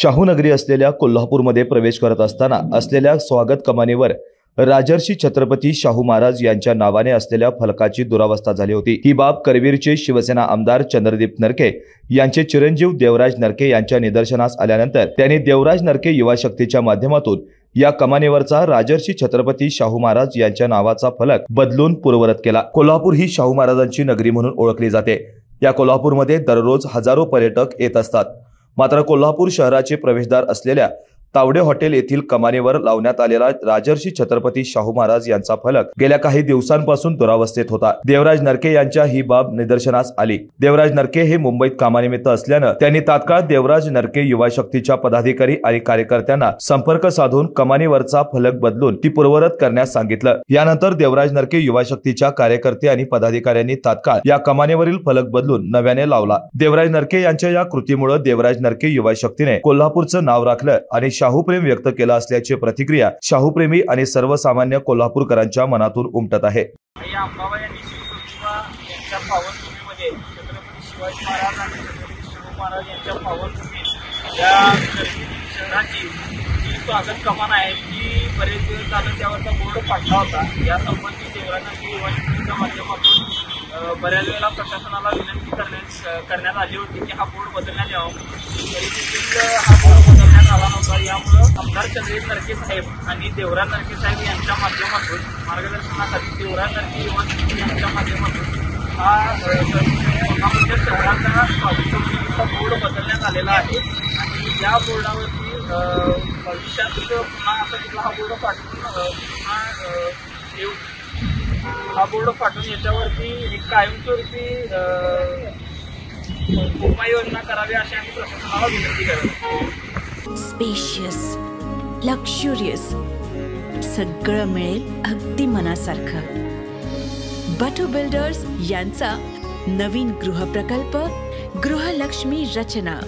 शाहूनगरी असलेल्या कोल्हापूरमध्ये प्रवेश करत असताना असलेल्या स्वागत कमानीवर राजर्षी छत्रपती शाहू महाराज यांच्या नावाने असलेल्या फलकाची दुरावस्था झाली होती। ही बाब करवीरचे शिवसेना आमदार चंद्रदीप नरके यांचे चिरंजीव देवराज नरके यांच्या निदर्शनास आल्यानंतर त्यांनी देवराज नरके युवा शक्तीच्या माध्यमातून या कमानीवरचा राजर्षी छत्रपती शाहू महाराज यांच्या नावाचा फलक बदलून पूर्ववत केला। कोल्हापूर ही शाहू महाराजांची नगरी म्हणून ओळखली जाते। या कोल्हापूरमध्ये दररोज हजारो पर्यटक येत असतात। मात्र कोल्हापूर शहराचे प्रवेशद्वार असलेल्या तावडे हॉटेल येथील कमानीवर लावण्यात आलेला राजर्षी छत्रपती शाहू महाराज यांचा फलक गेल्या काही दिवसांपासून दुरावस्थेत होता। देवराज नरके यांच्या ही बाब निदर्शनास आली। देवराज नरके हे मुंबईत कामानिमित्त असल्यानं त्यांनी तात्काळ देवराज नरके युवा शक्तीच्या पदाधिकारी आणि कार्यकर्त्यांना संपर्क साधून कमानीवरचा फलक बदलून ती पूर्ववत करण्यास सांगितलं। यानंतर देवराज नरके युवा शक्तीच्या कार्यकर्ते आणि पदाधिकाऱ्यांनी तात्काळ या कमानीवरील फलक बदलून नव्याने लावला। देवराज नरके यांच्या या कृतीमुळे देवराज नरके युवा शक्तीने कोल्हापूरचं नाव राखलं आणि शाहूप्रेम व्यक्त केला असल्याची प्रतिक्रिया शाहूप्रेमी आणि सर्वसामान्य कोल्हापूरकरांच्या मनातून उमटत आहे। या अंबाबाई यांनी यांच्या पावनभूमीमध्ये छत्रपती शिवाजी महाराज आणि छत्रपती शाहू महाराज यांच्या पावनभूमीत या शहराची जी स्वागत कमान आहे ती बरेच दिवस झालं त्यावरचा बोर्ड फाटला होता। या संबंधी देवराज युवा शक्तीच्या माध्यमातून बऱ्याच वेळेला प्रशासनाला विनंती करण्यात आली होती की हा बोर्ड बदलण्यात यावा। तरी देखील हा बोर्ड बदलण्यात आला नव्हता। यामुळे आमदार चंद्रदीप नरके साहेब आणि देवराज नरके साहेब यांच्या माध्यमातून मार्गदर्शनासाठी देवराज नरके युवा शक्ती यांच्या माध्यमातून हा शहराचा स्वागत बोर्ड बदलण्यात आलेला आहे आणि या बोर्डावरती भविष्यात पुन्हा असा कुठला हा बोर्ड फाटून याच्यावरती एक कायमस्वरूपी उपाययोजना करावी अशी आम्ही प्रशासनाला विनंती करतो। स्पेशियस, लक्झुरियस, सगळं मिळेल अगदी मनासारखं। बटू बिल्डर्स यांचा नवीन गृहप्रकल्प गृहलक्ष्मी रचना।